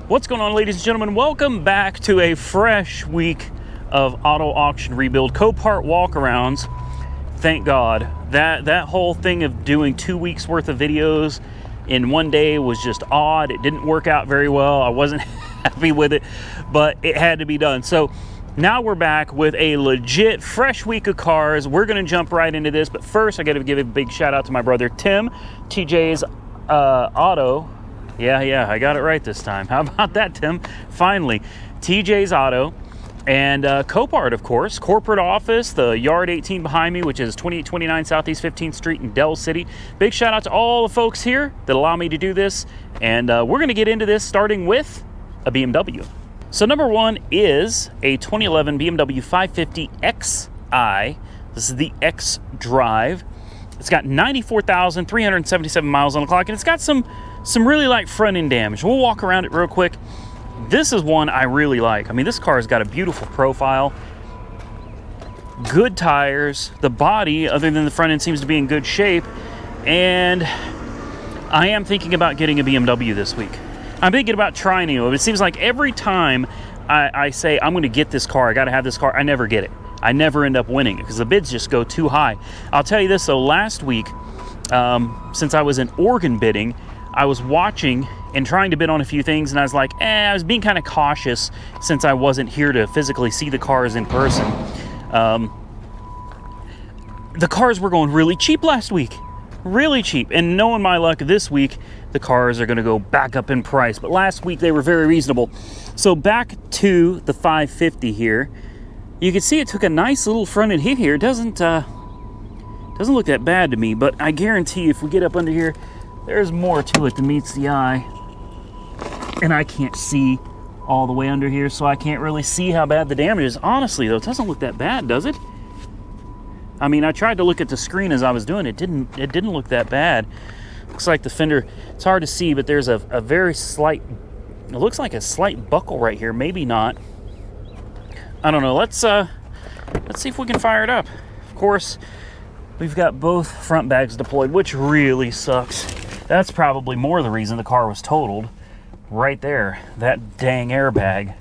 What's going on, ladies and gentlemen? Welcome back to a fresh week of auto auction rebuild Copart walkarounds. Thank God. That whole thing of doing 2 weeks worth of videos in one day was just odd. It didn't work out very well. I wasn't happy with it, but it had to be done. So now we're back with a legit fresh week of cars. We're going to jump right into this, but first I got to give a big shout out to my brother Tim, TJ's Auto. Yeah, I got it right this time. How about that, Tim? Finally, TJ's Auto and Copart, of course. Corporate office, the Yard 18 behind me, which is 2829 Southeast 15th Street in Del City. Big shout out to all the folks here that allow me to do this. And we're going to get into this starting with a BMW. So number one is a 2011 BMW 550 Xi. This is the X Drive. It's got 94,377 miles on the clock, and it's got some really light front end damage. We'll walk around it real quick. This is one I really like. I mean, this car has got a beautiful profile, good tires. The body, other than the front end, seems to be in good shape. And I am thinking about getting a BMW this week. I'm thinking about trying to. It seems like every time I say I'm going to get this car, I got to have this car, I never get it. I never end up winning it because the bids just go too high. I'll tell you this though, last week, since I was in Oregon bidding, I was watching and trying to bid on a few things, and I was like, I was being kind of cautious since I wasn't here to physically see the cars in person. The cars were going really cheap last week. Really cheap. And knowing my luck, this week, the cars are going to go back up in price. But last week, they were very reasonable. So back to the 550 here. You can see it took a nice little front end hit here. It doesn't look that bad to me, but I guarantee if we get up under here, there's more to it than meets the eye. And I can't see all the way under here, so I can't really see how bad the damage is. Honestly, though, it doesn't look that bad, does it? I mean, I tried to look at the screen as I was doing it. It didn't look that bad. Looks like the fender, it's hard to see, but there's a very slight, it looks like a slight buckle right here. Maybe not. I don't know. Let's see if we can fire it up. Of course, we've got both front bags deployed, which really sucks. That's probably more the reason the car was totaled. Right there, that dang airbag.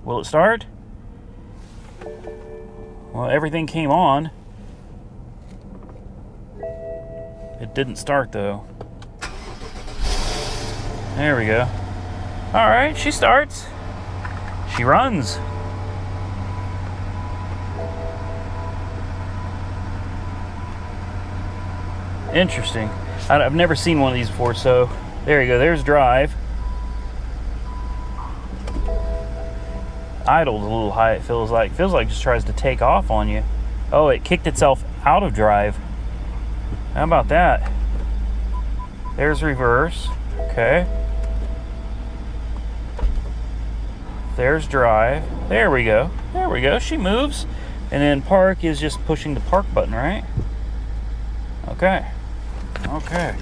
Will it start? Well, everything came on. It didn't start though. There we go. All right, she starts. She runs. Interesting. I've never seen one of these before, so there you go. There's drive. Idled a little high, it feels like. Feels like it just tries to take off on you. Oh, it kicked itself out of drive. How about that? There's reverse. Okay. There's drive. There we go. There we go. She moves. And then park is just pushing the park button, right? Okay. Okay.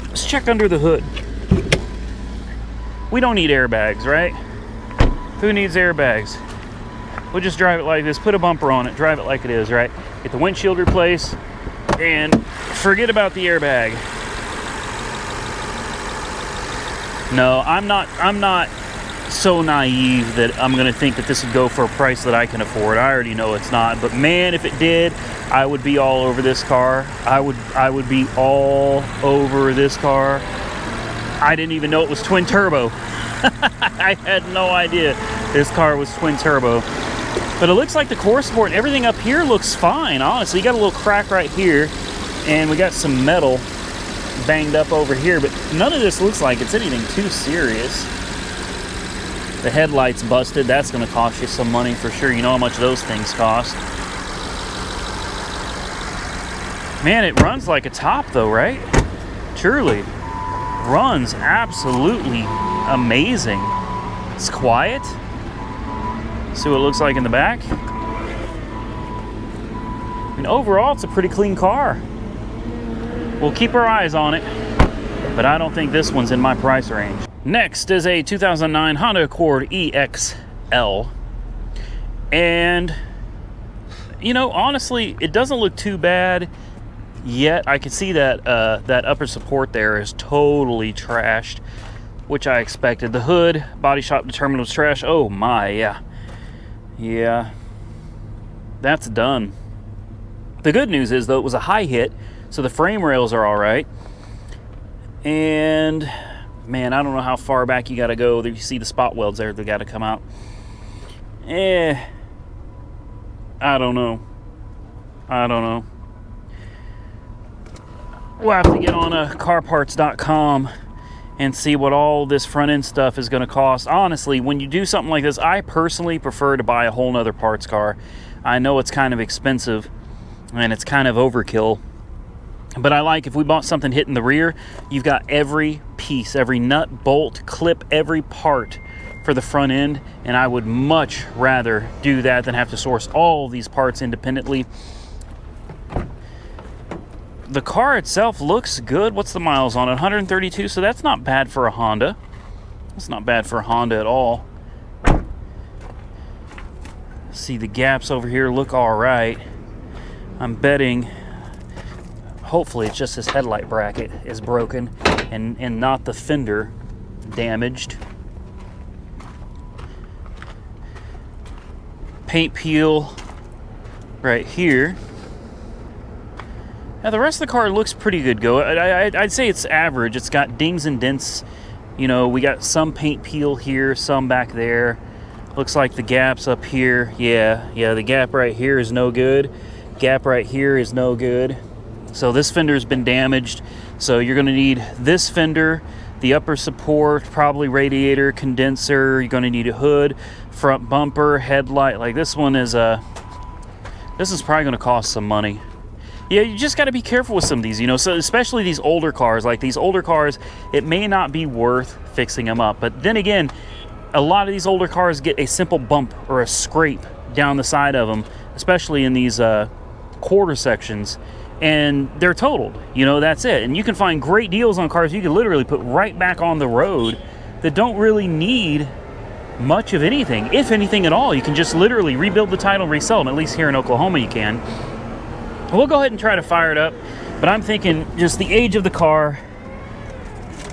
Let's check under the hood. We don't need airbags, right? Who needs airbags? We'll just drive it like this, put a bumper on it, drive it like it is, right? Get the windshield replaced, and forget about the airbag. No, I'm not so naive that I'm gonna think that this would go for a price that I can afford. I already know it's not, but man, if it did, I would be all over this car. I would be all over this car. I didn't even know it was twin turbo. I had no idea this car was twin turbo. But it looks like the core support and everything up here looks fine, honestly. You got a little crack right here, and we got some metal banged up over here, but none of this looks like it's anything too serious. The headlight's busted. That's going to cost you some money for sure. You know how much those things cost. Man, it runs like a top though, right? Truly. Runs absolutely amazing. It's quiet. See what it looks like in the back. I mean, overall, it's a pretty clean car. We'll keep our eyes on it, but I don't think this one's in my price range. Next is a 2009 Honda Accord EXL. And, you know, honestly, it doesn't look too bad yet. I can see that that upper support there is totally trashed. which I expected. The hood, body shop determined was trash. Oh my, yeah. Yeah, that's done. The good news is, though, it was a high hit, so the frame rails are all right. And, man, I don't know how far back you got to go. You see the spot welds there, they got to come out. I don't know. We'll have to get on carparts.com and see what all this front end stuff is going to cost. Honestly, when you do something like this, I personally prefer to buy a whole nother parts car. I know it's kind of expensive and it's kind of overkill, but I like if we bought something hitting the rear, you've got every piece, every nut, bolt, clip, every part for the front end, and I would much rather do that than have to source all these parts independently. The car itself looks good. What's the miles on it? 132, so that's not bad for a Honda. That's not bad for a Honda at all. See, the gaps over here look all right. I'm betting, hopefully it's just this headlight bracket is broken and not the fender damaged. Paint peel right here. Now the rest of the car looks pretty good. I'd say it's average. It's got dings and dents. You know, we got some paint peel here, some back there. Looks like the gaps up here. Yeah, the gap right here is no good. Gap right here is no good. So this fender's been damaged. So you're gonna need this fender, the upper support, probably radiator, condenser. You're gonna need a hood, front bumper, headlight. Like this one is this is probably gonna cost some money. Yeah, you just got to be careful with some of these, you know, so especially these older cars. Like these older cars, it may not be worth fixing them up. But then again, a lot of these older cars get a simple bump or a scrape down the side of them, especially in these quarter sections, and they're totaled. You know, that's it. And you can find great deals on cars you can literally put right back on the road that don't really need much of anything, if anything at all. You can just literally rebuild the title and resell them. At least here in Oklahoma you can. We'll go ahead and try to fire it up, but I'm thinking just the age of the car.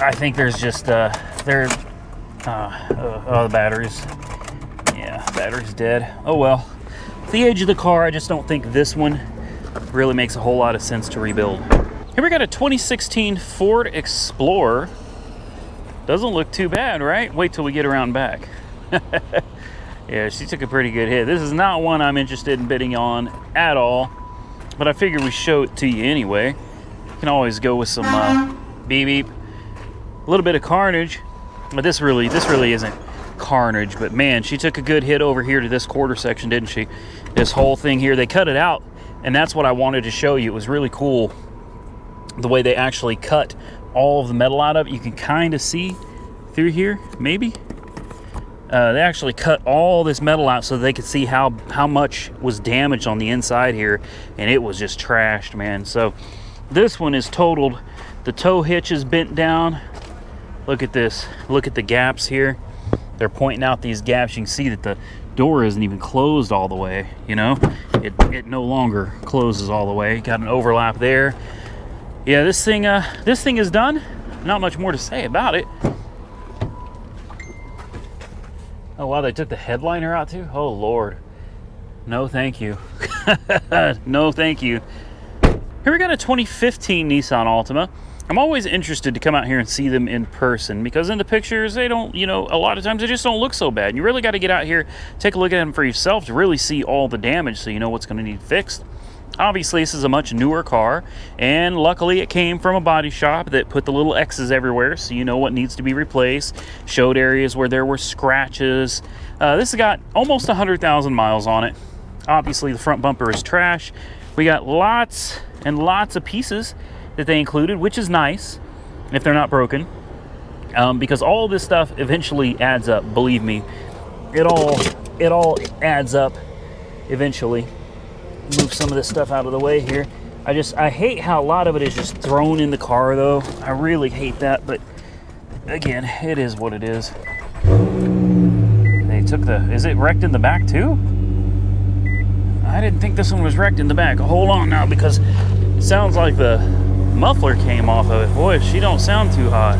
I think there's just the batteries. Yeah, battery's dead. Oh well. The age of the car, I just don't think this one really makes a whole lot of sense to rebuild. Here we got a 2016 Ford Explorer. Doesn't look too bad, right? Wait till we get around back. Yeah, she took a pretty good hit. This is not one I'm interested in bidding on at all. But I figured we show it to you anyway. You can always go with some beep beep, a little bit of Carnage, but this really isn't Carnage. But man, she took a good hit over here to this quarter section, didn't she? This whole thing here, they cut it out, and that's what I wanted to show you. It was really cool the way they actually cut all of the metal out of it. You can kind of see through here, maybe. They actually cut all this metal out so they could see how much was damaged on the inside here, and it was just trashed, man. So this one is totaled. The tow hitch is bent down. Look at this. Look at the gaps here. They're pointing out these gaps. You can see that the door isn't even closed all the way, you know. It no longer closes all the way. Got an overlap there. Yeah, this thing is done. Not much more to say about it. Oh wow, they took the headliner out too? Oh Lord. No thank you. No thank you. Here we got a 2015 Nissan Altima. I'm always interested to come out here and see them in person, because in the pictures they don't, you know, a lot of times they just don't look so bad. You really got to get out here, take a look at them for yourself to really see all the damage so you know what's going to need fixed. Obviously, this is a much newer car, and luckily it came from a body shop that put the little X's everywhere so you know what needs to be replaced, showed areas where there were scratches. This has got almost 100,000 miles on it. Obviously, the front bumper is trash. We got lots and lots of pieces that they included, which is nice if they're not broken, because all this stuff eventually adds up. Believe me, it all adds up eventually. Move some of this stuff out of the way here. I hate how a lot of it is just thrown in the car though. I really hate that, but again, it is what it is. They took is it wrecked in the back too? I didn't think this one was wrecked in the back. Hold on now, because it sounds like the muffler came off of it. Boy, she don't sound too hot.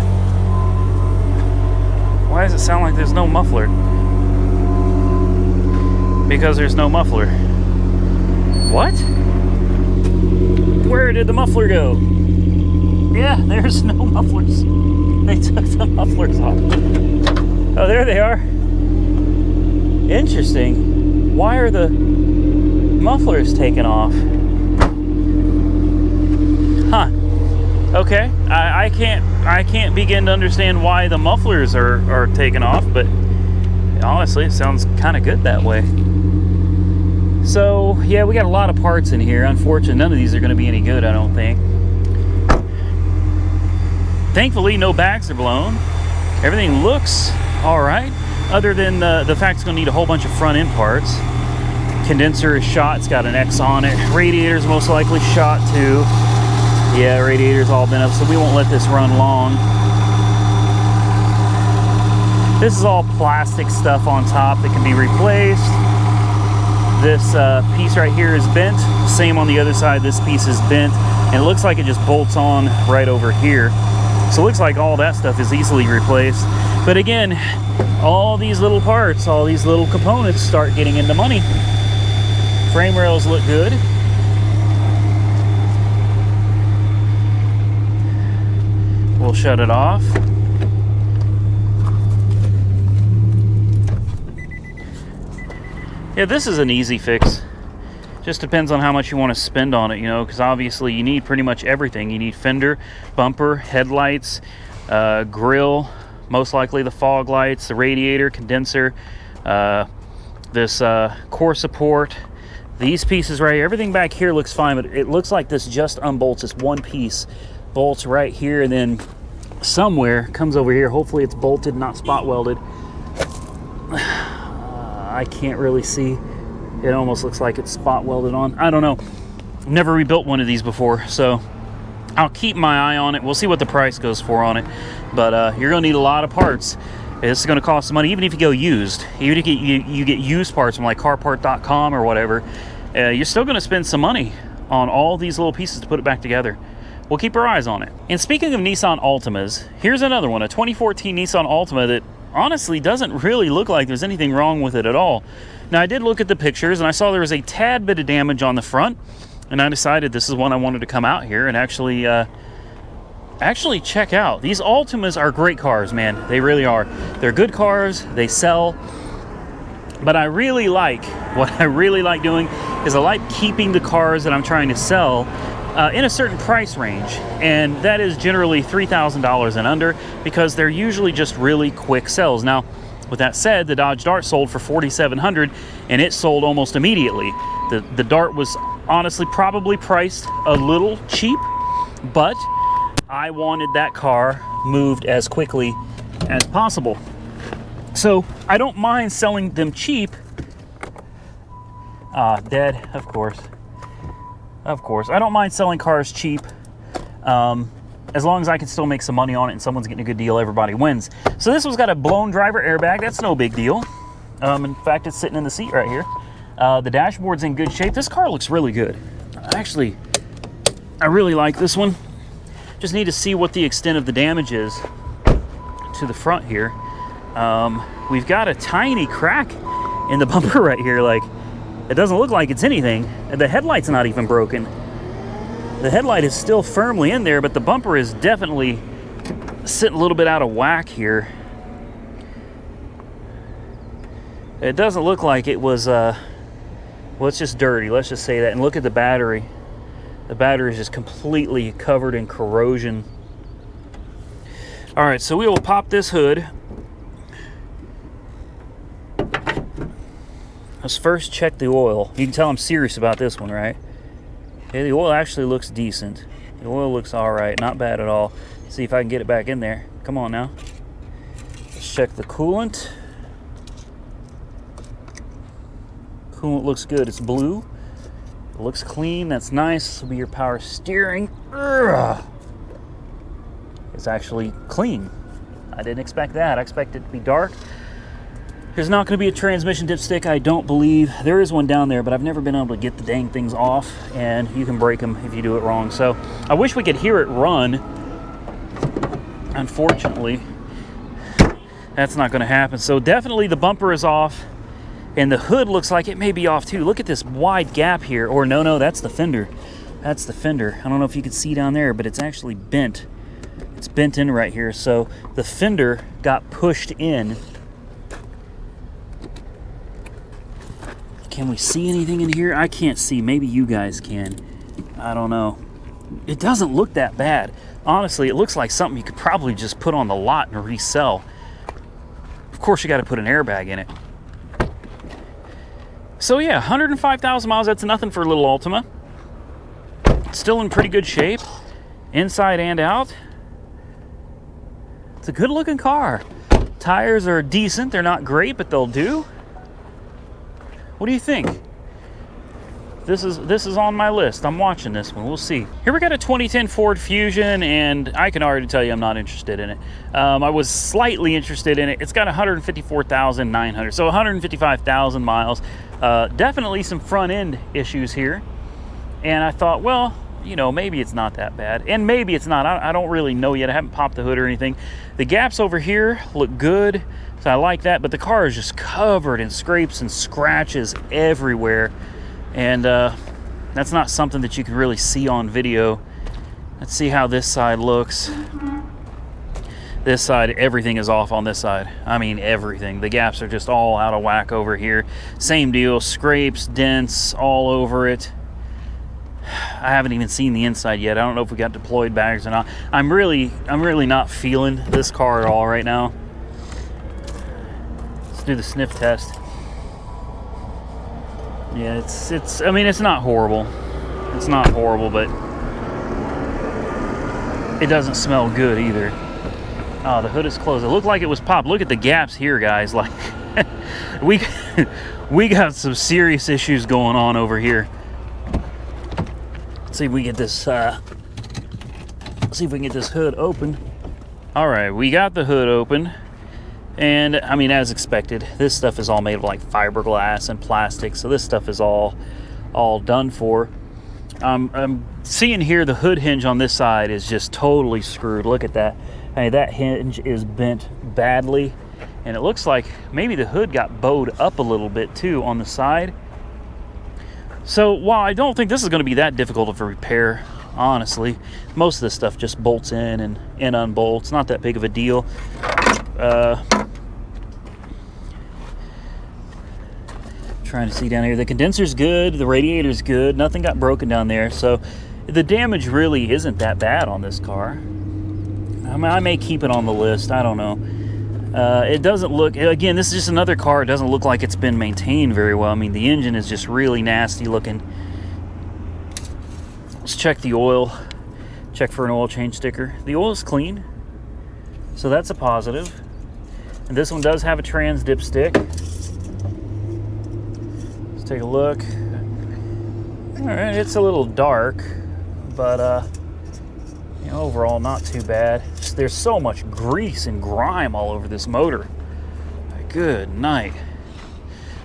Why does it sound like there's no muffler? Because there's no muffler. What? Where did the muffler go? Yeah, there's no mufflers. They took the mufflers off. Oh, there they are. Interesting. Why are the mufflers taken off? Huh. Okay. I can't begin to understand why the mufflers are taken off, but honestly, it sounds kind of good that way. So, yeah, we got a lot of parts in here. Unfortunately, none of these are going to be any good, I don't think. Thankfully, no bags are blown. Everything looks all right, other than the fact it's going to need a whole bunch of front end parts. Condenser is shot. It's got an X on it. Radiator's most likely shot, too. Yeah, radiator's all been up, so we won't let this run long. This is all plastic stuff on top that can be replaced. This piece right here is bent. Same on the other side. This piece is bent, and it looks like it just bolts on right over here. So it looks like all that stuff is easily replaced. But again, all these little parts, all these little components start getting into money. Frame rails look good. We'll shut it off. Yeah, this is an easy fix. Just depends on how much you want to spend on it, you know, because obviously you need pretty much everything. You need fender, bumper, headlights, grill, most likely the fog lights, the radiator, condenser, this core support, these pieces right here. Everything back here looks fine, but it looks like this just unbolts. This one piece bolts right here, and then somewhere comes over here. Hopefully it's bolted, not spot welded. I can't really see. It almost looks like it's spot welded on. I don't know. I've never rebuilt one of these before, so I'll keep my eye on it. We'll see what the price goes for on it. But you're going to need a lot of parts. This is going to cost some money, even if you go used. Even if you get used parts from like Carpart.com or whatever, you're still going to spend some money on all these little pieces to put it back together. We'll keep our eyes on it. And speaking of Nissan Altimas, here's another one, a 2014 Nissan Altima that honestly doesn't really look like there's anything wrong with it at all. Now, I did look at the pictures and I saw there was a tad bit of damage on the front, and I decided this is one I wanted to come out here and actually check out. These Altimas are great cars, man. They really are. They're good cars. They sell. But what I really like doing is I like keeping the cars that I'm trying to sell in a certain price range, and that is generally $3,000 and under, because they're usually just really quick sells. Now, with that said, the Dodge Dart sold for $4,700, and it sold almost immediately. The Dart was honestly probably priced a little cheap, but I wanted that car moved as quickly as possible. So I don't mind selling them cheap. Dead, of course. Of course. I don't mind selling cars cheap. As long as I can still make some money on it and someone's getting a good deal, everybody wins. So this one's got a blown driver airbag. That's no big deal. In fact, it's sitting in the seat right here. The dashboard's in good shape. This car looks really good. Actually, I really like this one. Just need to see what the extent of the damage is to the front here. We've got a tiny crack in the bumper right here. Like, it doesn't look like it's anything. The headlight's not even broken. The headlight is still firmly in there, but the bumper is definitely sitting a little bit out of whack here. It doesn't look like it was, well, it's just dirty. Let's just say that. And look at the battery. The battery is just completely covered in corrosion. All right, so we will pop this hood. Let's first check the oil. You can tell I'm serious about this one, right? Okay, the oil actually looks decent. The oil looks all right, not bad at all. See if I can get it back in there. Come on now. Let's check the coolant. Coolant looks good. It's blue. It looks clean. That's nice. This will be your power steering. Ugh. It's actually clean. I didn't expect that. I expected it to be dark. There's not going to be a transmission dipstick, I don't believe. There is one down there, but I've never been able to get the dang things off, and you can break them if you do it wrong. So I wish we could hear it run. Unfortunately, That's not going to happen. So definitely the bumper is off, and the hood looks like it may be off too. Look at this wide gap here. Or no, that's the fender. That's the fender. I don't know if you can see down there, but it's actually bent. It's bent in right here. So the fender got pushed in. Can we see anything in here? I can't see. Maybe you guys can. I don't know. It doesn't look that bad. Honestly, it looks like something you could probably just put on the lot and resell. Of course, you got to put an airbag in it. So yeah, 105,000 miles. That's nothing for a little Altima. Still in pretty good shape, inside and out. It's a good looking car. Tires are decent. They're not great, but they'll do. What do you think? This is on my list. I'm watching this one. We'll see. Here we got a 2010 Ford Fusion, and I can already tell you I'm not interested in it. I was slightly interested in it. It's got 154,900, so 155,000 miles. Definitely some front end issues here. And I thought, well, you know, maybe it's not that bad. And maybe it's not. I don't really know yet. I haven't popped the hood or anything. The gaps over here look good, so I like that. But the car is just covered in scrapes and scratches everywhere. And that's not something that you can really see on video. Let's see how this side looks. This side, everything is off on this side. I mean, everything. The gaps are just all out of whack over here. Same deal, scrapes, dents all over it. I haven't even seen the inside yet. I don't know if we got deployed bags or not. I'm really not feeling this car at all right now. Let's do the sniff test. Yeah, I mean, it's not horrible. It's not horrible, but it doesn't smell good either. Oh, the hood is closed. It looked like it was popped. Look at the gaps here, guys. Like, we got some serious issues going on over here. Let's see if we get this. See if we can get this hood open. All right, we got the hood open, and I mean, as expected, this stuff is all made of like fiberglass and plastic, so this stuff is all done for. I'm seeing here the hood hinge on this side is just totally screwed. Look at that. I mean, that hinge is bent badly, and it looks like maybe the hood got bowed up a little bit too on the side. So while I don't think this is going to be that difficult of a repair, honestly, most of this stuff just bolts in and unbolts. It's not that big of a deal. Trying to see down here. The condenser's good. The radiator's good. Nothing got broken down there. So the damage really isn't that bad on this car. I mean, I may keep it on the list. I don't know. It doesn't look, again, this is just another car. It doesn't look like it's been maintained very well. I mean, the engine is just really nasty looking. Let's check the oil. Check for an oil change sticker. The oil is clean, so that's a positive. And this one does have a trans dipstick. Let's take a look. All right, it's a little dark, but you know, overall not too bad. Just, there's so much grease and grime all over this motor. Good night.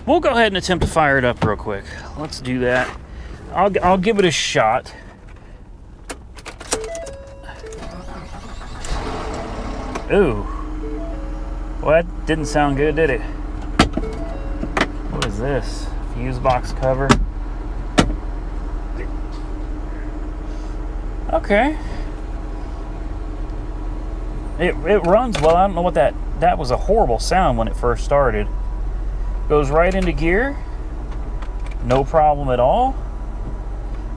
We'll go ahead and attempt to fire it up real quick. Let's do that. I'll give it a shot. Ooh. Well, that didn't sound good, did it? What is this? Fuse box cover. Okay. It runs well. I don't know what that was a horrible sound when it first started. Goes right into gear. No problem at all.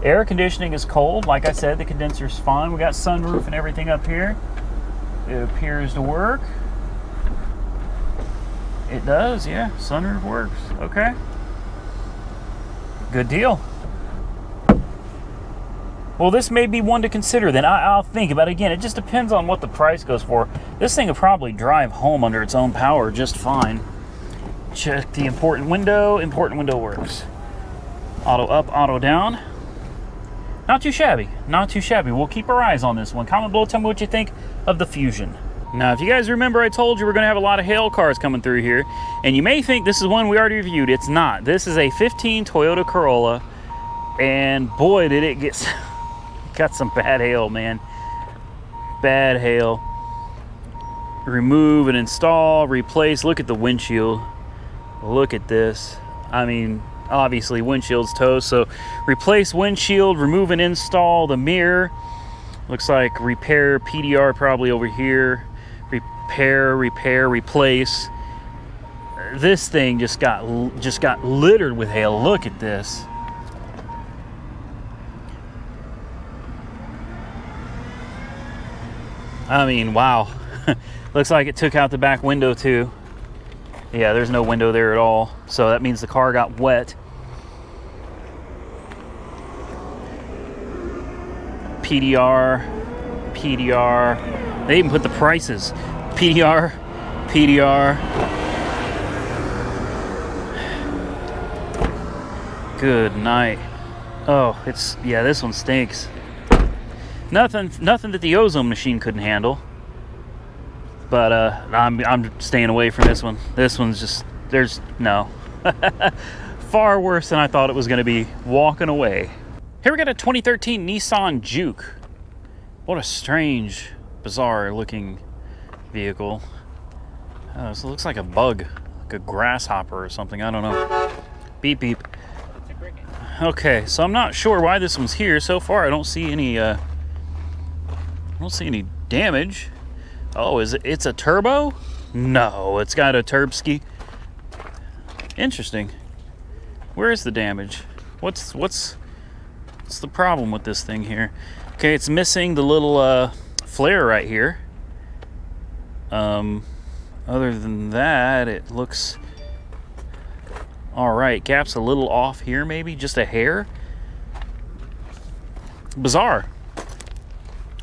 Air conditioning is cold. Like I said, the condenser's fine. We got sunroof and everything up here. It appears to work. It does, yeah. Sunroof works. Okay. Good deal. Well, this may be one to consider then. I'll think about it again. It just depends on what the price goes for. This thing will probably drive home under its own power just fine. Check the important window. Important window works. Auto up, auto down. Not too shabby. Not too shabby. We'll keep our eyes on this one. Comment below, tell me what you think of the Fusion. Now, if you guys remember, I told you we're going to have a lot of hail cars coming through here. And you may think this is one we already reviewed. It's not. This is a 15 Toyota Corolla. And boy, did it get... got some bad hail, man. Bad hail. remove and install, replace. Look at the windshield. Look at this. I mean, obviously windshield's toast, so replace windshield, remove and install the mirror. Looks like repair PDR probably over here. Repair, replace. This thing just got littered with hail. Look at this. I mean, wow. Looks like it took out the back window too. Yeah, there's no window there at all. So that means the car got wet. PDR. They even put the prices. PDR. Good night. Oh, yeah, this one stinks. Nothing that the ozone machine couldn't handle. But I'm staying away from this one. This one's just, no. Far worse than I thought it was going to be. Walking away. Here we got a 2013 Nissan Juke. What a strange, bizarre looking vehicle. This looks like a bug, like a grasshopper or something. I don't know. Beep beep. Okay, so I'm not sure why this one's here. So far, I don't see any damage. Oh, it's a turbo? No, it's got a turbski. Interesting. Where is the damage? What's the problem with this thing here? Okay, it's missing the little flare right here. Other than that, it looks all right. Gap's a little off here, maybe just a hair. Bizarre.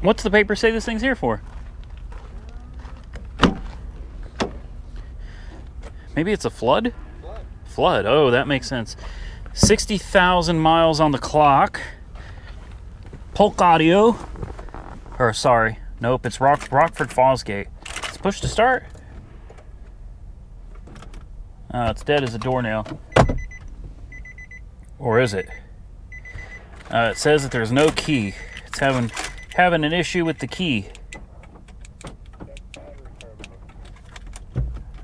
What's the paper say this thing's here for? Maybe it's a flood? Flood. Oh, that makes sense. 60,000 miles on the clock. Polk audio. Or sorry, nope, it's Rockford Fosgate. It's push to start. It's dead as a doornail. Or is it? It says that there's no key. It's having an issue with the key.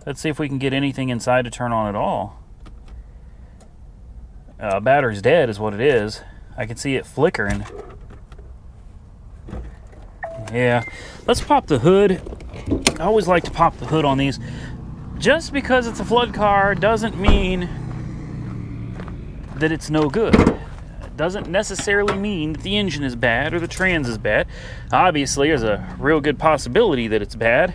Let's see if we can get anything inside to turn on at all. Battery's dead is what it is. I can see it flickering. Yeah, let's pop the hood. I always like to pop the hood on these. Just because it's a flood car doesn't mean that it's no good. It doesn't necessarily mean that the engine is bad or the trans is bad. Obviously, there's a real good possibility that it's bad,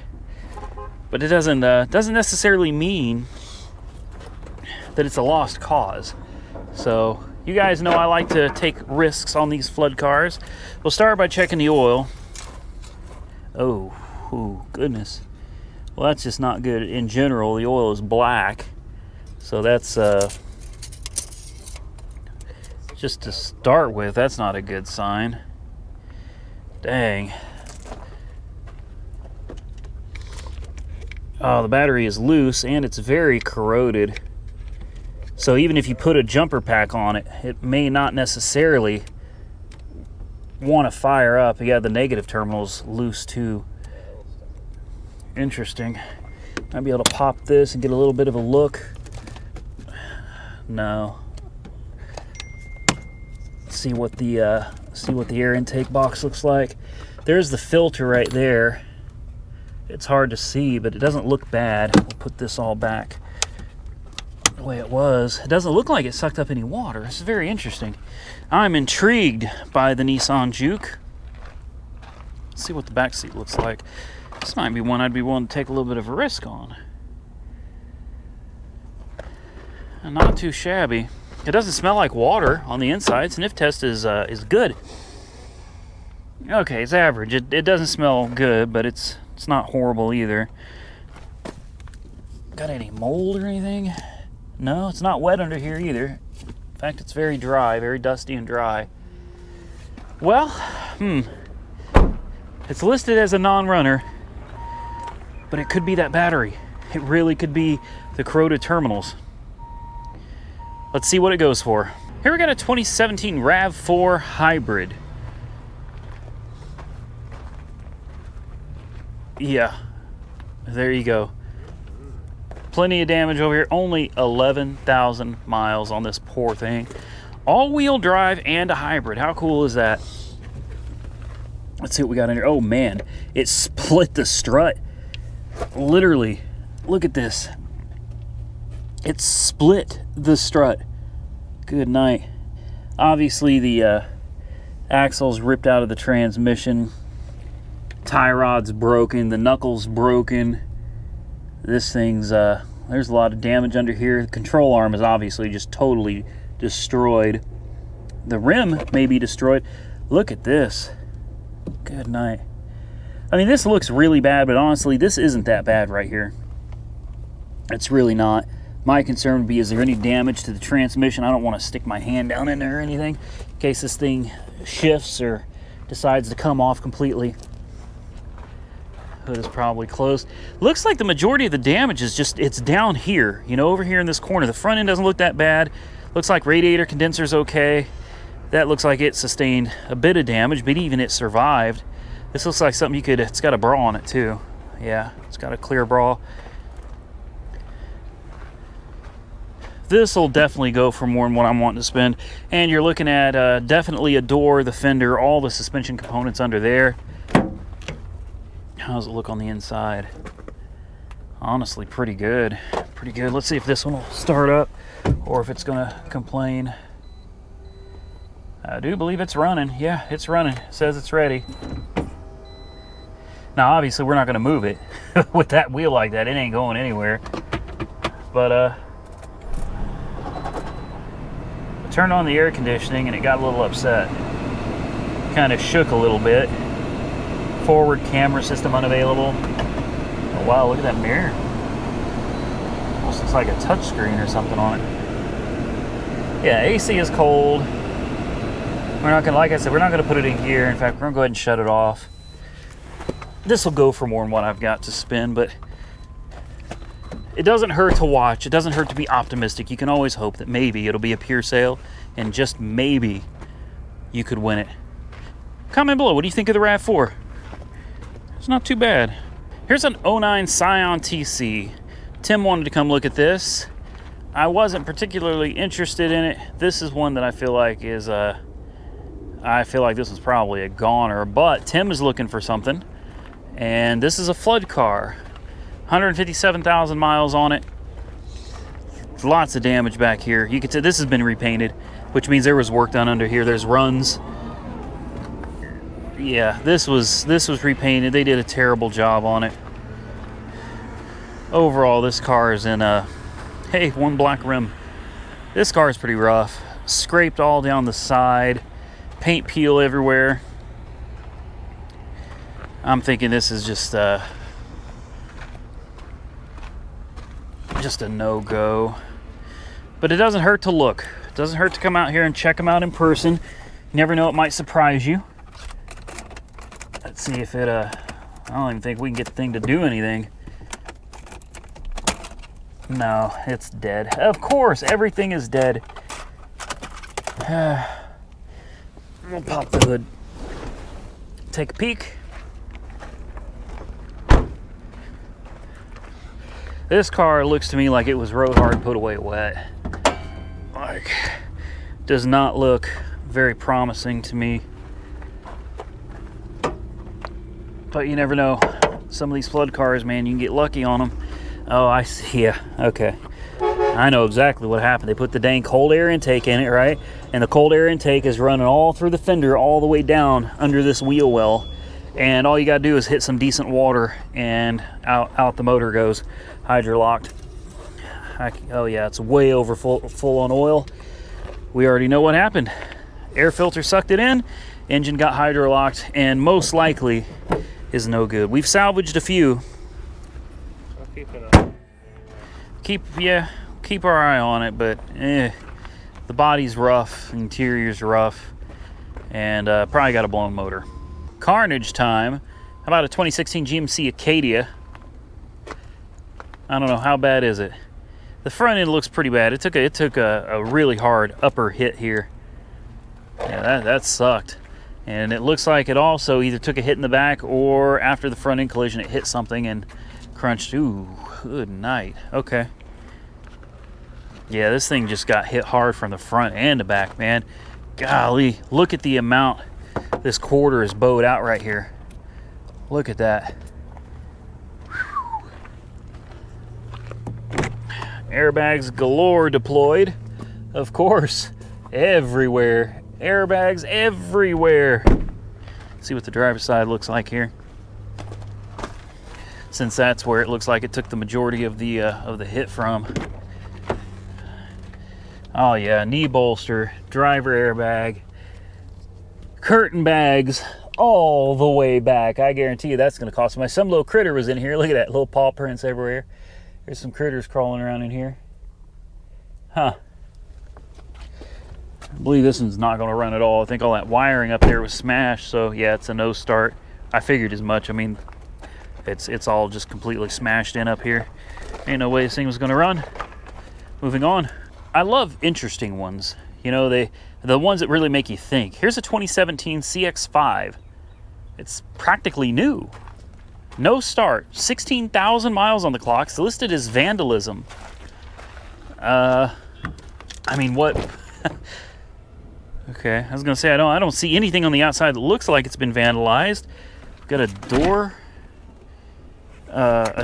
but it doesn't necessarily mean that it's a lost cause. So you guys know I like to take risks on these flood cars. We'll start by checking the oil. Oh, goodness. Well, that's just not good. In general, the oil is black. So that's, just to start with, that's not a good sign. Dang. Oh, the battery is loose and it's very corroded. So even if you put a jumper pack on it, it may not necessarily want to fire up. Yeah, the negative terminal's loose too. Interesting. I'd be able to pop this and get a little bit of a look. No. See what the air intake box looks like. There's the filter right there. It's hard to see, but it doesn't look bad. We'll put this all back the way it was. It doesn't look like it sucked up any water. It's very interesting. I'm intrigued by the Nissan Juke. Let's see what the back seat looks like. This might be one I'd be willing to take a little bit of a risk on. Not too shabby. It doesn't smell like water on the inside. Sniff test is good. Okay, it's average. It doesn't smell good, but it's not horrible either. Got any mold or anything? No, it's not wet under here either. In fact, it's very dry, very dusty and dry. Well, it's listed as a non-runner, but it could be that battery. It really could be the corroded terminals. Let's see what it goes for. Here we got a 2017 RAV4 Hybrid. Yeah. There you go. Plenty of damage over here. Only 11,000 miles on this poor thing. All-wheel drive and a hybrid. How cool is that? Let's see what we got in here. Oh man, it split the strut. Literally, look at this. It split the strut. Good night. Obviously the axle's ripped out of the transmission. Tie rod's broken, the knuckles broken. This thing's there's a lot of damage under here. The control arm is obviously just totally destroyed. The rim may be destroyed. Look at this. Good night. I mean, this looks really bad, but honestly, this isn't that bad right here. It's really not. My concern would be, is there any damage to the transmission? I don't want to stick my hand down in there or anything in case this thing shifts or decides to come off completely. Hood is probably closed. Looks like the majority of the damage is just, it's down here, you know, over here in this corner. The front end doesn't look that bad. Looks like radiator condenser's okay. That looks like it sustained a bit of damage, but even it survived. This looks like something you could, it's got a bra on it too. Yeah, it's got a clear bra. This will definitely go for more than what I'm wanting to spend. And you're looking at definitely a door, the fender, all the suspension components under there. How does it look on the inside? Honestly, pretty good. Pretty good. Let's see if this one will start up or if it's gonna complain. I do believe it's running. Yeah, it's running. It says it's ready. Now, obviously, we're not gonna move it with that wheel like that. It ain't going anywhere. But I turned on the air conditioning and it got a little upset. Kind of shook a little bit. Forward camera system unavailable. Oh wow, look at that mirror. Almost looks like a touchscreen or something on it. Yeah, AC is cold. We're not gonna, like I said, we're not gonna put it in gear. In fact, we're gonna go ahead and shut it off. This will go for more than what I've got to spend, but it doesn't hurt to watch. It doesn't hurt to be optimistic. You can always hope that maybe it'll be a pure sale, and just maybe you could win it. Comment below, what do you think of the RAV4? It's not too bad. Here's an 09 Scion TC. Tim wanted to come look at this. I wasn't particularly interested in it. This is one that I feel like is I feel like this is probably a goner, but Tim is looking for something. And this is a flood car. 157,000 miles on it. Lots of damage back here. You can see this has been repainted, which means there was work done under here. There's runs. Yeah, this was repainted. They did a terrible job on it. Overall, this car is in a, hey, one black rim. This car is pretty rough. Scraped all down the side. Paint peel everywhere. I'm thinking this is just a no-go. But it doesn't hurt to look. It doesn't hurt to come out here and check them out in person. You never know, it might surprise you. Let's see if it, I don't even think we can get the thing to do anything. No, it's dead. Of course, everything is dead. We'll pop the hood. Take a peek. This car looks to me like it was rode hard, put away wet. Like, does not look very promising to me. But you never know. Some of these flood cars, man, you can get lucky on them. Oh, I see. Yeah, okay. I know exactly what happened. They put the dang cold air intake in it, right? And the cold air intake is running all through the fender, all the way down under this wheel well. And all you gotta do is hit some decent water and out the motor goes. Hydrolocked. Oh yeah, it's way over full on oil. We already know what happened. Air filter sucked it in, engine got hydrolocked, and most likely is no good. We've salvaged a few. I'll keep it up. Keep our eye on it, but the body's rough, the interior's rough, and probably got a blown motor. Carnage time. How about a 2016 GMC Acadia? I don't know, how bad is it? The front end looks pretty bad. It took a really hard upper hit here. Yeah, that sucked. And it looks like it also either took a hit in the back or after the front end collision it hit something and crunched. Ooh, good night. Okay. Yeah, this thing just got hit hard from the front and the back, man. Golly, look at the amount this quarter is bowed out right here. Look at that. Whew. Airbags galore deployed. Of course, everywhere. Airbags everywhere. See what the driver's side looks like here. Since that's where it looks like it took the majority of the hit from. Oh yeah, knee bolster, driver airbag, curtain bags all the way back. I guarantee you that's going to cost me. Some little critter was in here. Look at that, little paw prints everywhere. There's some critters crawling around in here. Huh. I believe this one's not going to run at all. I think all that wiring up there was smashed, so yeah, it's a no start. I figured as much. I mean, it's all just completely smashed in up here. Ain't no way this thing was going to run. Moving on. I love interesting ones. You know, the ones that really make you think. Here's a 2017 CX-5. It's practically new. No start. 16,000 miles on the clock. It's listed as vandalism. I mean, what? Okay, I was gonna say I don't see anything on the outside that looks like it's been vandalized. Got a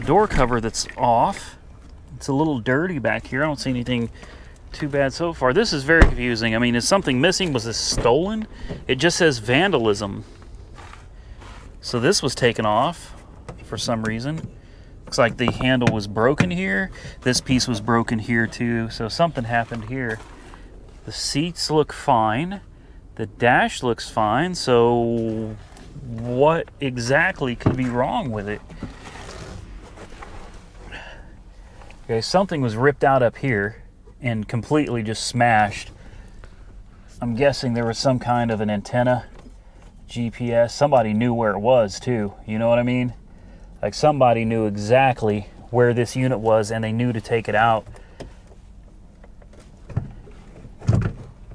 door cover that's off. It's a little dirty back here. I don't see anything too bad so far. This is very confusing. I mean, is something missing? Was this stolen? It just says vandalism. So this was taken off for some reason. Looks like the handle was broken here. This piece was broken here too. So something happened here. The seats look fine. The dash looks fine. So what exactly could be wrong with it? Okay, something was ripped out up here and completely just smashed. I'm guessing there was some kind of an antenna, GPS. Somebody knew where it was too. You know what I mean? Like somebody knew exactly where this unit was and they knew to take it out.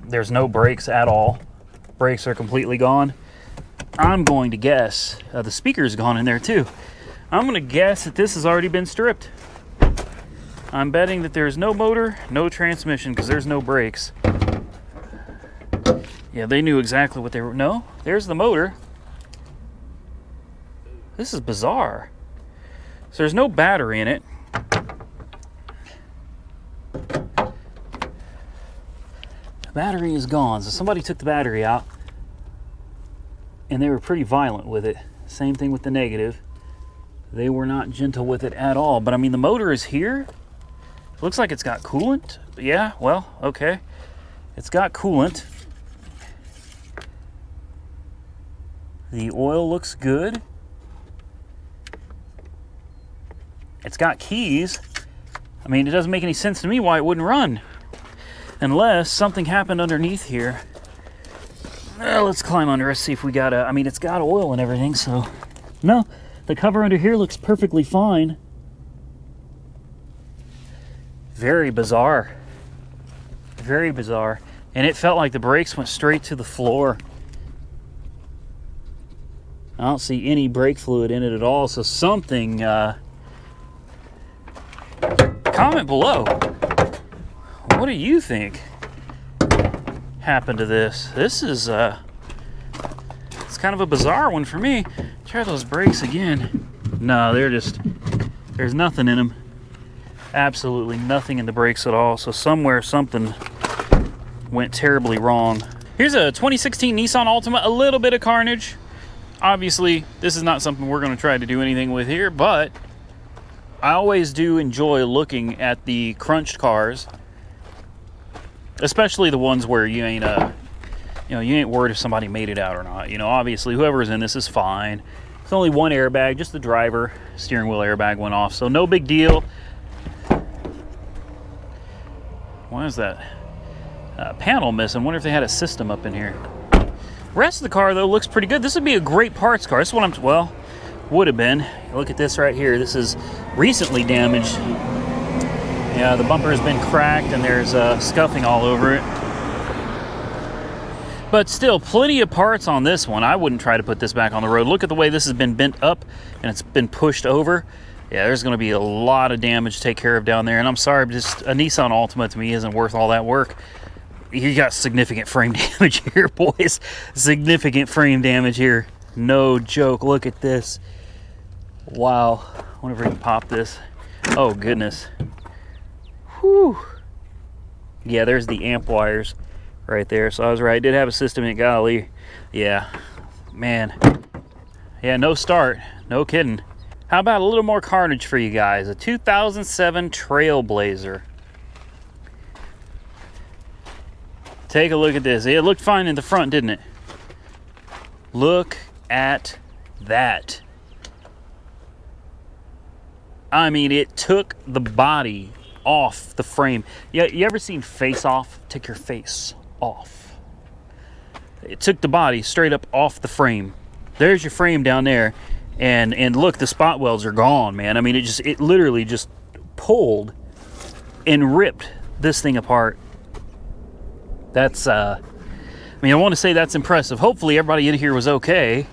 There's no brakes at all. Brakes are completely gone. I'm going to guess the speaker's gone in there too. I'm going to guess that this has already been stripped. I'm betting that there's no motor, no transmission, because there's no brakes. Yeah, they knew exactly what they were. No, there's the motor. This is bizarre. So there's no battery in it. The battery is gone. So somebody took the battery out and they were pretty violent with it. Same thing with the negative. They were not gentle with it at all. But I mean, the motor is here. Looks like it's got coolant. Yeah, well, okay. It's got coolant. The oil looks good. It's got keys. I mean, it doesn't make any sense to me why it wouldn't run. Unless something happened underneath here. Let's climb under. Let's see if we got I mean, it's got oil and everything, so. No, the cover under here looks perfectly fine. Very bizarre. Very bizarre. And it felt like the brakes went straight to the floor. I don't see any brake fluid in it at all, so something, comment below. What do you think happened to this? This is, it's kind of a bizarre one for me. Try those brakes again. No, there's nothing in them. Absolutely nothing in the brakes at all. So somewhere something went terribly wrong. Here's a 2016 Nissan Altima, a little bit of carnage. Obviously, this is not something we're going to try to do anything with here, but I always do enjoy looking at the crunched cars, especially the ones where you ain't worried if somebody made it out or not. You know, obviously, whoever's in this is fine. It's only one airbag, just the driver. Steering wheel airbag went off, so no big deal. Why is that panel missing? Wonder if they had a system up in here. Rest of the car though looks pretty good. This would be a great parts car. This is what would have been. Look at this right here. This is recently damaged. Yeah, the bumper has been cracked and there's scuffing all over it. But still, plenty of parts on this one. I wouldn't try to put this back on the road. Look at the way this has been bent up and it's been pushed over. Yeah, there's going to be a lot of damage to take care of down there. And I'm sorry, but just a Nissan Altima to me isn't worth all that work. You got significant frame damage here, boys. Significant frame damage here. No joke. Look at this. Wow. I wonder if we can pop this. Oh, goodness. Whew. Yeah, there's the amp wires right there. So I was right. I did have a system in golly. Yeah. Man. Yeah, no start. No kidding. How about a little more carnage for you guys? A 2007 Trailblazer. Take a look at this. It looked fine in the front, didn't it? Look at that. I mean, it took the body off the frame. Yeah, you ever seen Face Off? Take your face off. It took the body straight up off the frame. There's your frame down there. And look, the spot welds are gone, man. I mean, it literally just pulled and ripped this thing apart. That's, I mean, I want to say that's impressive. Hopefully everybody in here was okay.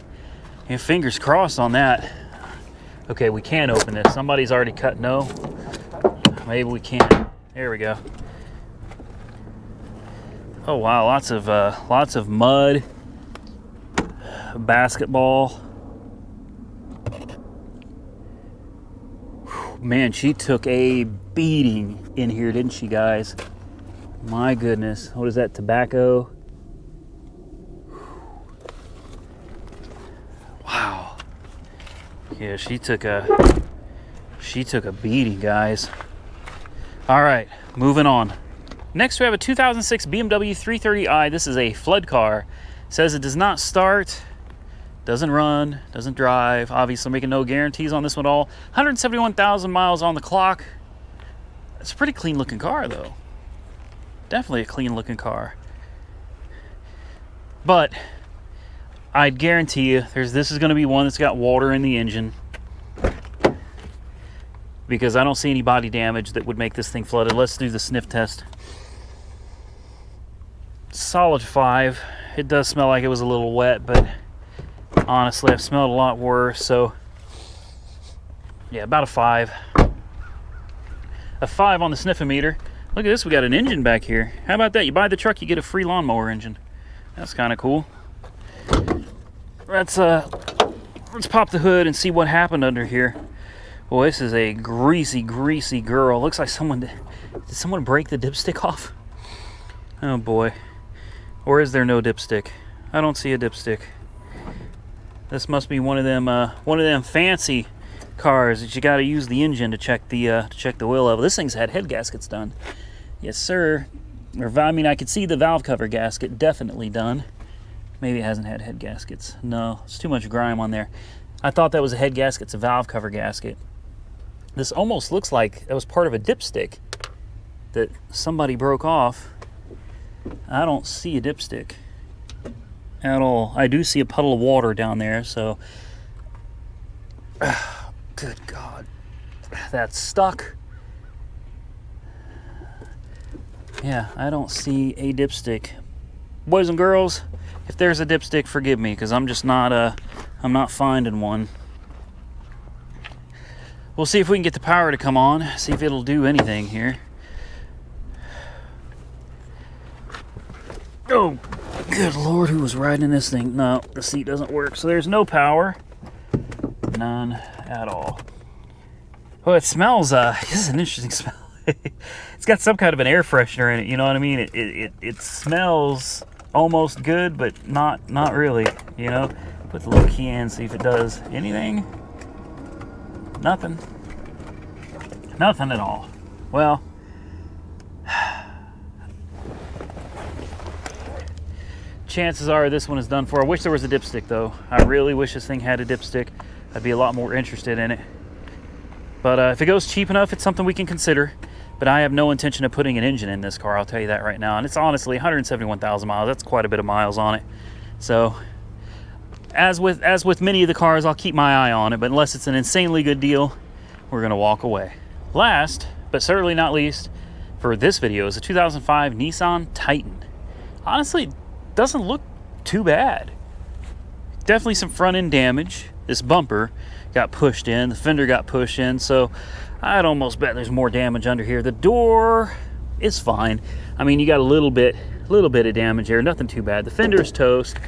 And fingers crossed on that. Okay, we can open this. Somebody's already cut no. Maybe we can't. There we go. Oh wow, lots of mud, basketball. Man, she took a beating in here, didn't she, guys? My goodness. What is that, tobacco? Wow. Yeah, she took a beating, guys. All right, moving on. Next, we have a 2006 BMW 330i. This is a flood car. It says it does not start, doesn't run, doesn't drive. Obviously making no guarantees on this one at all. 171,000 miles on the clock. It's a pretty clean looking car though. Definitely a clean looking car. But I'd guarantee you this is going to be one that's got water in the engine, because I don't see any body damage that would make this thing flooded. Let's do the sniff test. Solid 5. It does smell like it was a little wet, but honestly, I've smelled a lot worse. So yeah, about a 5. A 5 on the sniff-o-meter. Look at this, we got an engine back here. How about that? You buy the truck, you get a free lawnmower engine. That's kind of cool. Let's pop the hood and see what happened under here. Boy, this is a greasy girl. Looks like did someone break the dipstick off? Oh boy. Or is there no dipstick? I don't see a dipstick. This must be one of them fancy cars that you got to use the engine to check the oil level. This thing's had head gaskets done. Yes, sir. I mean, I could see the valve cover gasket definitely done. Maybe it hasn't had head gaskets. No, it's too much grime on there. I thought that was a head gasket. It's a valve cover gasket. This almost looks like that was part of a dipstick that somebody broke off. I don't see a dipstick at all. I do see a puddle of water down there, so good God, that's stuck. Yeah, I don't see a dipstick. Boys and girls, if there's a dipstick, forgive me, because I'm just not I'm not finding one. We'll see if we can get the power to come on, see if it'll do anything here. Oh, good Lord, who was riding this thing? No, the seat doesn't work, so there's no power. None at all. Oh, it smells, this is an interesting smell. It's got some kind of an air freshener in it, you know what I mean? It smells almost good, but not really, you know? Put the little key in, see if it does anything. Nothing. Nothing at all. Well, chances are this one is done for. I wish there was a dipstick though. I really wish this thing had a dipstick. I'd be a lot more interested in it. But if it goes cheap enough, it's something we can consider. But I have no intention of putting an engine in this car, I'll tell you that right now. And it's honestly 171,000 miles. That's quite a bit of miles on it. So as with many of the cars, I'll keep my eye on it, but unless it's an insanely good deal, we're gonna walk away. Last, but certainly not least, for this video is a 2005 Nissan Titan. Honestly, doesn't look too bad. definitely some front end damage. This bumper got pushed in, the fender got pushed in, so I'd almost bet there's more damage under here. The door is fine. I mean, you got a little bit of damage here, nothing too bad. The fender's toast,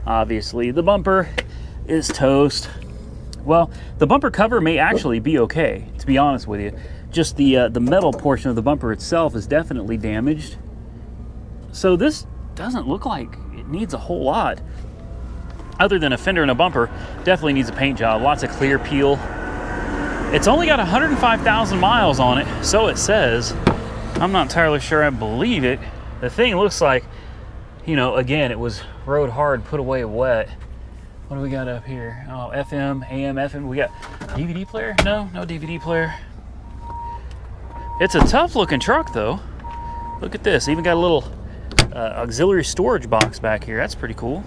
obviously. The bumper is toast. Well, the bumper cover may actually be okay, to be honest with you. Just the metal portion of the bumper itself is definitely damaged. So this doesn't look like it needs a whole lot. Other than a fender and a bumper, definitely needs a paint job. Lots of clear peel. It's only got 105,000 miles on it, so it says. I'm not entirely sure I believe it. The thing looks like, you know, again, it was rode hard, put away wet. What do we got up here? Oh, FM, AM, FM. We got DVD player? No DVD player. It's a tough looking truck though. Look at this, even got a little auxiliary storage box back here. That's pretty cool.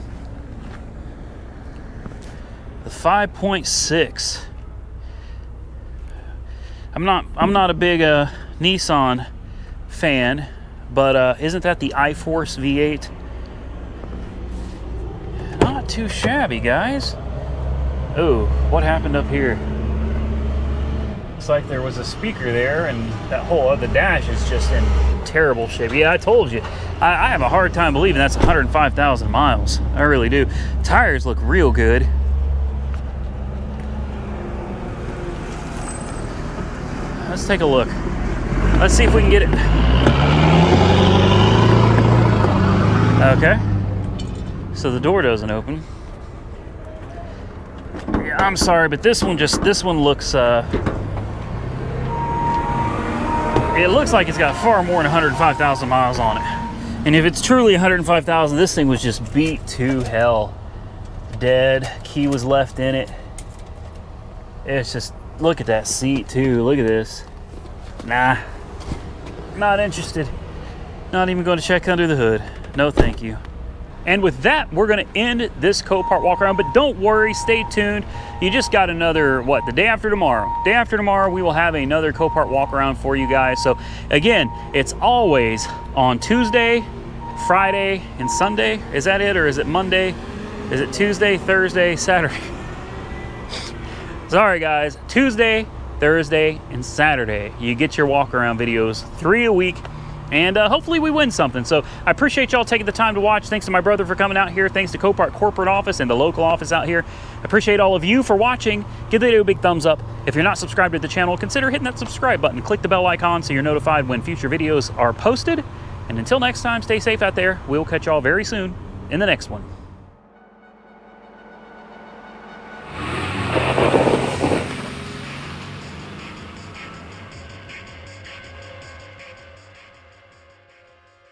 The 5.6. I'm not a big Nissan fan, but isn't that the iForce V8? Not too shabby, guys. Oh, what happened up here? Looks like there was a speaker there, and that whole other dash is just in terrible shape. Yeah, I told you. I have a hard time believing that's 105,000 miles. I really do. Tires look real good. Let's take a look. Let's see if we can get it. Okay. So the door doesn't open. Yeah, I'm sorry, but this one looks it looks like it's got far more than 105,000 miles on it. And if it's truly 105,000, this thing was just beat to hell. Dead. Key was left in it. It's just, look at that seat too. Look at this. Nah. Not interested. Not even going to check under the hood. No, thank you. And with that, we're going to end this Copart walk around, but don't worry, stay tuned. You just got another, what, the day after tomorrow. Day after tomorrow, we will have another Copart walk around for you guys. So again, it's always on Tuesday, Friday, and Sunday. Is that it, or is it Monday? Is it Tuesday, Thursday, Saturday? Sorry guys, Tuesday, Thursday, and Saturday. You get your walk around videos, 3 a week. And hopefully we win something. So I appreciate y'all taking the time to watch. Thanks to my brother for coming out here. Thanks to Copart corporate office and the local office out here. I appreciate all of you for watching. Give the video a big thumbs up. If you're not subscribed to the channel, consider hitting that subscribe button. Click the bell icon so you're notified when future videos are posted. And until next time, stay safe out there. We'll catch y'all very soon in the next one.